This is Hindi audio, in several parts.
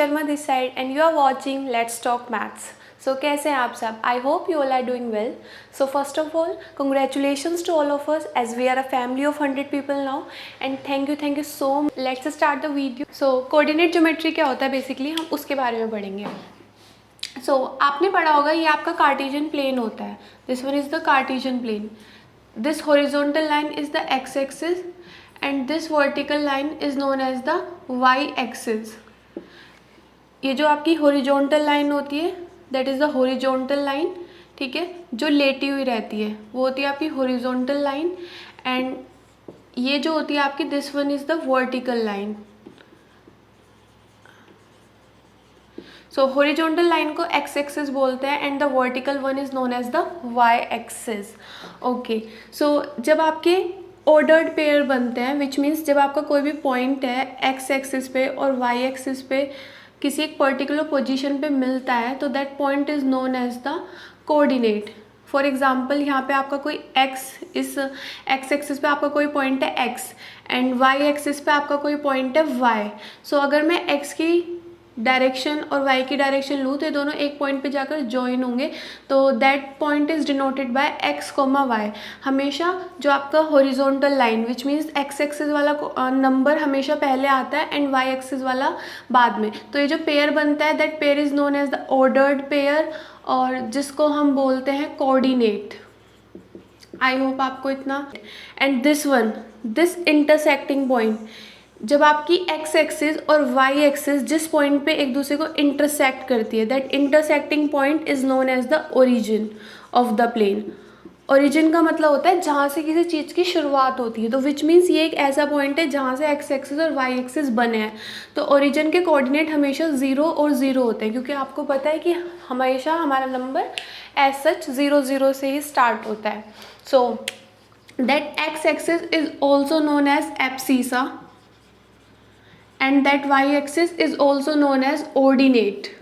Sharma this side and you are watching let's talk maths. So कैसे हैं आप सब? I hope you all are doing well. So first of all congratulations to all of us as we are a family of 100 people now and thank you so much. Let's start the video. So coordinate geometry क्या होता है बेसिकली, हम उसके बारे में पढ़ेंगे। सो आपने पढ़ा होगा ये आपका कार्टेशियन प्लेन होता है। This one is the Cartesian plane. This horizontal line is the x axis and this vertical line is known as the Y axis. ये जो आपकी हॉरिजॉन्टल लाइन होती है that is the horizontal line, ठीक है, जो लेटी हुई रहती है वो होती है आपकी हॉरिजॉन्टल लाइन। एंड ये जो होती है आपकी this one is the vertical line. So horizontal line को एक्स एक्सिस बोलते हैं and the vertical one is known as the Y axis. Okay, so जब आपके ऑर्डर्ड पेयर बनते हैं विच मीन्स जब आपका कोई भी पॉइंट है एक्स एक्सिस पे और वाई एक्सिस पे किसी एक पर्टिकुलर पोजीशन पे मिलता है तो that point is known as the coordinate. For example यहाँ पे आपका कोई एक्स, इस एक्स एक्सिस पे आपका कोई पॉइंट है एक्स एंड वाई एक्सिस पे आपका कोई पॉइंट है वाई। सो अगर मैं एक्स की डायरेक्शन और वाई की डायरेक्शन लूँ तो ये दोनों एक पॉइंट पे जाकर जॉइन होंगे, तो that point is denoted by x comma y. हमेशा जो आपका horizontal line which means x axis वाला नंबर हमेशा पहले आता है एंड वाई एक्सिस वाला बाद में। तो ये जो पेयर बनता है that pair is known as the ordered pair और जिसको हम बोलते हैं कोऑर्डिनेट। आई होप आपको इतना। And this one, this intersecting point, जब आपकी एक्स एक्सिस और वाई एक्सिस जिस पॉइंट पे एक दूसरे को इंटरसेक्ट करती है that intersecting point is known as the origin of the plane. Origin का मतलब होता है जहाँ से किसी चीज़ की शुरुआत होती है, तो विच मीन्स ये एक ऐसा पॉइंट है जहाँ से एक्स एक्सिस और वाई एक्सिस बने हैं। तो ओरिजिन के कोऑर्डिनेट हमेशा 0 और 0 होते हैं क्योंकि आपको पता है कि हमेशा हमारा नंबर एज सच 0 0 से ही स्टार्ट होता है। So that x axis is also known as abscissa and that y-axis is also known as ordinate.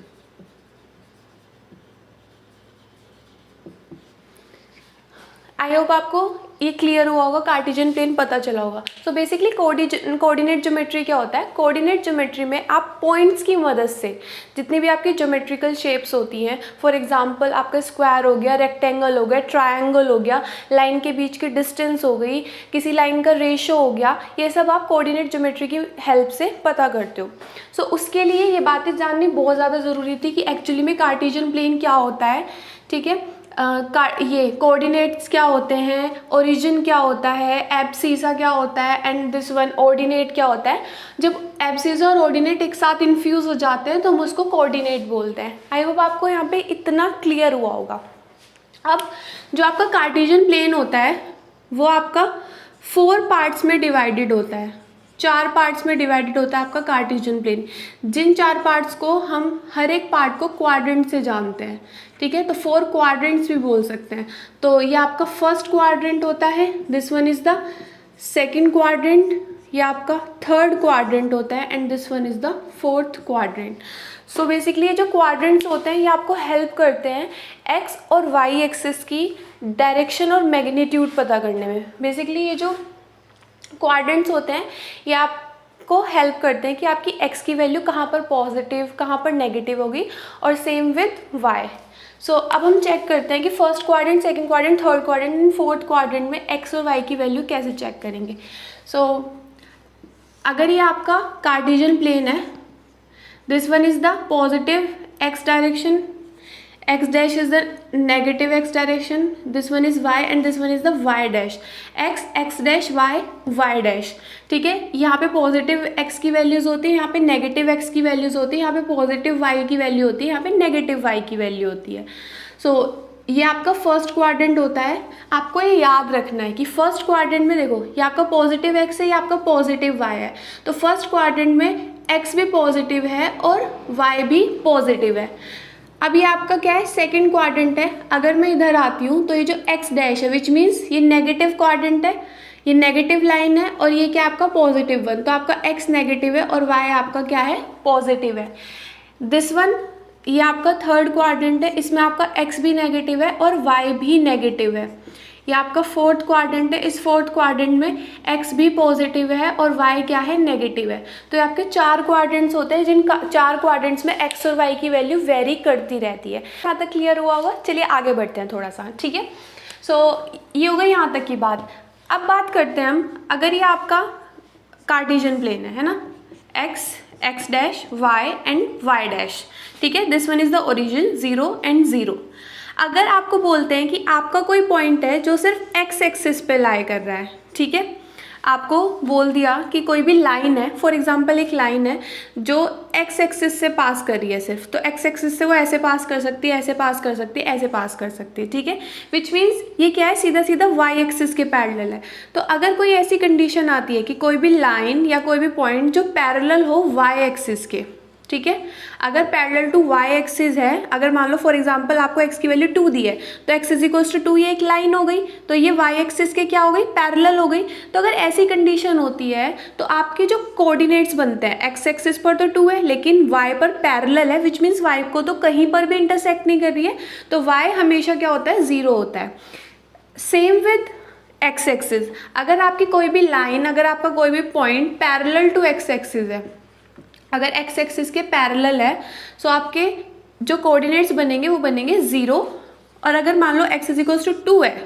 I hope आपको ये क्लियर हुआ होगा, कार्टेशियन प्लेन पता चला होगा। सो बेसिकली कोऑर्डिनेट ज्योमेट्री क्या होता है? कोऑर्डिनेट ज्योमेट्री में आप पॉइंट्स की मदद से जितनी भी आपकी ज्योमेट्रिकल शेप्स होती हैं, फॉर एग्जांपल आपका स्क्वायर हो गया, रेक्टेंगल हो गया, ट्रायंगल हो गया, लाइन के बीच की डिस्टेंस हो गई, किसी लाइन का रेशो हो गया, ये सब आप कोऑर्डिनेट ज्योमेट्री की हेल्प से पता करते हो। सो उसके लिए ये बातें जाननी बहुत ज़्यादा ज़रूरी थी कि एक्चुअली में कार्टेशियन प्लेन क्या होता है, ठीक है, ये कोऑर्डिनेट्स क्या होते हैं, ओरिजिन क्या होता है, एब्सिसा क्या होता है एंड दिस वन ऑर्डिनेट क्या होता है। जब एब्सिसा और ऑर्डिनेट एक साथ इन्फ्यूज़ हो जाते हैं तो हम उसको कोऑर्डिनेट बोलते हैं। आई होप आपको यहाँ पे इतना क्लियर हुआ होगा। अब जो आपका कार्टेशियन प्लेन होता है वो आपका 4 पार्ट्स में डिवाइडेड होता है, 4 पार्ट्स में डिवाइडेड होता है आपका कार्टेशियन प्लेन। जिन 4 पार्ट्स को हम हर एक पार्ट को क्वाड्रेंट से जानते हैं, ठीक है, तो 4 क्वाड्रेंट्स भी बोल सकते हैं। तो ये आपका फर्स्ट क्वाड्रेंट होता है, this one is the second quadrant, ये आपका थर्ड क्वाड्रेंट होता है and this one is the fourth quadrant. So basically ये जो क्वाड्रेंट्स होते हैं ये आपको हेल्प करते हैं एक्स और वाई एक्सिस की डायरेक्शन और मैग्नीट्यूड पता करने में। बेसिकली ये जो क्वाड्रेंट्स होते हैं ये आपको हेल्प करते हैं कि आपकी एक्स की वैल्यू कहाँ पर पॉजिटिव कहाँ पर नेगेटिव होगी और सेम विथ वाई। सो अब हम चेक करते हैं कि first quadrant, second quadrant, third quadrant and fourth quadrant में एक्स और वाई की वैल्यू कैसे चेक करेंगे। सो अगर ये आपका कार्टेशियन प्लेन है, this one is the positive x direction, x dash is the negative x direction, this one is y and this one is the y dash, x dash y dash, ठीक है। यहाँ पे पॉजिटिव x की वैल्यूज़ होती है, यहाँ पे नेगेटिव x की वैल्यूज़ होती है, यहाँ पे पॉजिटिव y की वैल्यू होती है, यहाँ पे नेगेटिव y की वैल्यू होती है। सो ये आपका फर्स्ट क्वाड्रेंट होता है। आपको ये याद रखना है कि फर्स्ट क्वाड्रेंट में देखो ये आपका पॉजिटिव x है, ये आपका पॉजिटिव y है, तो फर्स्ट क्वाड्रेंट में x भी पॉजिटिव है और y भी पॉजिटिव है। अब ये आपका क्या है, सेकंड क्वाड्रेंट है। अगर मैं इधर आती हूँ तो ये जो x डैश है विच मीन्स ये नेगेटिव क्वाड्रेंट है, ये नेगेटिव लाइन है और ये क्या आपका पॉजिटिव वन, तो आपका x नेगेटिव है और y आपका क्या है, पॉजिटिव है। दिस वन ये आपका थर्ड क्वाड्रेंट है, इसमें आपका x भी नेगेटिव है और y भी नेगेटिव है। ये आपका फोर्थ क्वाड्रेंट है, इस फोर्थ क्वाड्रेंट में x भी पॉजिटिव है और y क्या है, नेगेटिव है। तो ये आपके 4 क्वाड्रेंट्स होते हैं, जिन 4 क्वाड्रेंट्स में x और y की वैल्यू वेरी करती रहती है। यहाँ तक क्लियर हुआ होगा। चलिए आगे बढ़ते हैं थोड़ा सा, ठीक है। सो ये हो गई यहाँ तक की बात। अब बात करते हैं हम, अगर ये आपका कार्टेशियन प्लेन है ना, x dash y and y dash, ठीक है, this one is the origin 0 and 0। अगर आपको बोलते हैं कि आपका कोई पॉइंट है जो सिर्फ x एक्सिस पे लाई कर रहा है, ठीक है, आपको बोल दिया कि कोई भी लाइन है, फॉर एग्जांपल एक लाइन है जो x एक्सिस से पास कर रही है सिर्फ, तो x एक्सिस से वो ऐसे पास कर सकती है, ऐसे पास कर सकती है, ऐसे पास कर सकती है, ठीक है, विच मीन्स ये क्या है, सीधा सीधा y एक्सिस के पैरेलल है। तो अगर कोई ऐसी कंडीशन आती है कि कोई भी लाइन या कोई भी पॉइंट जो पैरेलल हो y एक्सिस के, ठीक है, अगर पैरेलल टू y एक्सिस है, अगर मान लो फॉर एग्जांपल आपको x की वैल्यू 2 दी है, तो x इज इक्वल्स टू 2, ये एक लाइन हो गई, तो ये y एक्सिस के क्या हो गई, पैरेलल हो गई। तो अगर ऐसी कंडीशन होती है तो आपके जो कोऑर्डिनेट्स बनते हैं, x एक्सिस पर तो 2 है लेकिन y पर पैरेलल है, विच मीन्स y को तो कहीं पर भी इंटरसेक्ट नहीं कर रही है, तो y हमेशा क्या होता है, 0 होता है। सेम विद x एक्सिस, अगर आपकी कोई भी लाइन, अगर आपका कोई भी point parallel to x axis है, अगर x एक्सिस के पैरेलल है, सो आपके जो कोऑर्डिनेट्स बनेंगे वो बनेंगे 0। और अगर मान लो x इज इक्वल्स टू 2 है,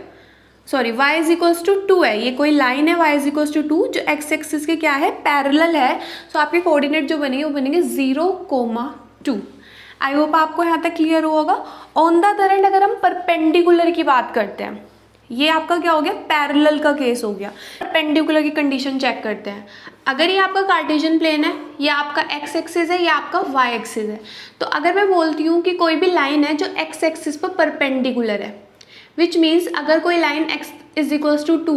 sorry y is equals to 2 है, ये कोई लाइन है y इज इक्वल्स टू 2 जो x एक्सिस के क्या है, पैरेलल है, सो आपके कोऑर्डिनेट जो बनेंगे वो बनेंगे 0,2। आई होप आपको यहाँ तक क्लियर हुआ होगा। ऑन द अदर हैंड अगर हम परपेंडिकुलर की बात करते हैं, ये आपका क्या हो गया, पैरेलल का केस हो गया। परपेंडिकुलर की कंडीशन चेक करते हैं। अगर ये आपका कार्टेशियन प्लेन है, ये आपका x एक्सिस है, ये आपका y एक्सिस है, तो अगर मैं बोलती हूँ कि कोई भी लाइन है जो x एक्सिस पर परपेंडिकुलर है, विच मीन्स अगर कोई line x is equals to 2,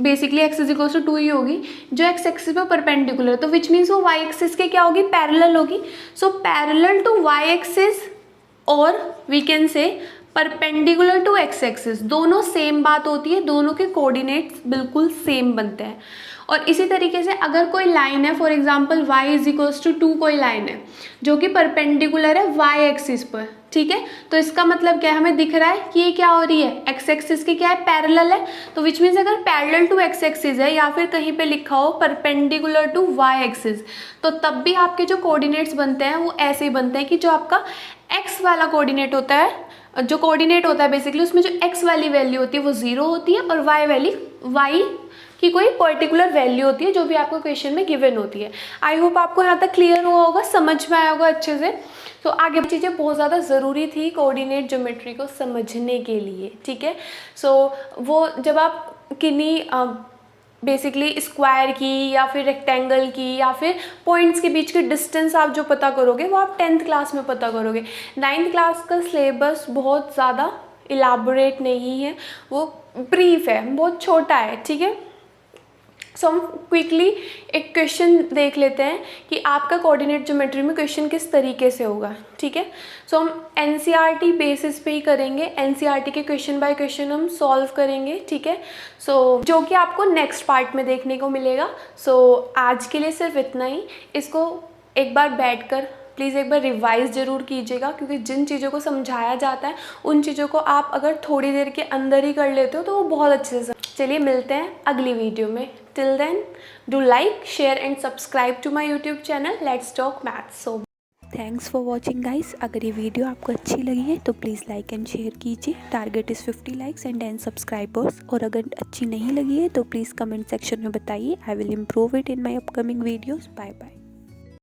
basically x is equals to 2 ही होगी जो x एक्सिस पर परपेंडिकुलर है, तो विच मीन्स वो y एक्सिस के क्या होगी, पैरेलल होगी। So parallel to y axis और we can say perpendicular to x axis, दोनों सेम बात होती है, दोनों के कोऑर्डिनेट्स बिल्कुल सेम बनते हैं। और इसी तरीके से अगर कोई लाइन है, for example y is equals to 2 कोई लाइन है जो कि परपेंडिकुलर है y एक्सिस पर, ठीक है, तो इसका मतलब क्या है, हमें दिख रहा है कि ये क्या हो रही है, x एक्सिस के क्या है, पैरेलल है, तो विच मीन्स अगर पैरेलल टू x एक्सिस है या फिर कहीं पे लिखा हो परपेंडिकुलर टू y एक्सिस, तो तब भी आपके जो कोऑर्डिनेट्स बनते हैं वो ऐसे ही बनते हैं कि जो आपका x वाला कोऑर्डिनेट होता है, जो कोऑर्डिनेट होता है बेसिकली उसमें जो x वाली वैल्यू होती है वो 0 होती है और y की कोई पर्टिकुलर वैल्यू होती है जो भी आपको क्वेश्चन में गिवन होती है। आई होप आपको यहाँ तक क्लियर हुआ होगा, समझ में आया होगा अच्छे से। तो आगे चीज़ें बहुत ज़्यादा ज़रूरी थी कोऑर्डिनेट ज्योमेट्री को समझने के लिए, ठीक है। सो वो जब आप किन्हीं बेसिकली स्क्वायर की या फिर रेक्टेंगल की या फिर पॉइंट्स के बीच की डिस्टेंस आप जो पता करोगे वो आप 10th क्लास में पता करोगे। 9th क्लास का सिलेबस बहुत ज़्यादा इलाबोरेट नहीं है, वो ब्रीफ है, बहुत छोटा है, ठीक है। सो हम क्विकली एक क्वेश्चन देख लेते हैं कि आपका कोऑर्डिनेट ज्योमेट्री में क्वेश्चन किस तरीके से होगा, ठीक है। सो हम एनसीईआरटी बेसिस पे ही करेंगे, एनसीईआरटी के क्वेश्चन बाय क्वेश्चन हम सॉल्व करेंगे, ठीक है। सो जो कि आपको नेक्स्ट पार्ट में देखने को मिलेगा। सो आज के लिए सिर्फ इतना ही। इसको एक बार बैठकर प्लीज़ एक बार रिवाइज ज़रूर कीजिएगा, क्योंकि जिन चीज़ों को समझाया जाता है उन चीज़ों को आप अगर थोड़ी देर के अंदर ही कर लेते हो तो वो बहुत अच्छे से। चलिए मिलते हैं अगली वीडियो में। Till then do like, share and subscribe to my YouTube channel let's talk maths. So thanks for watching guys. अगर ये वीडियो आपको अच्छी लगी है तो प्लीज़ लाइक एंड शेयर कीजिए। Target is 50 likes and 10 subscribers. और अगर अच्छी नहीं लगी है तो प्लीज़ कमेंट सेक्शन में बताइए। I will improve it in my upcoming videos. Bye bye.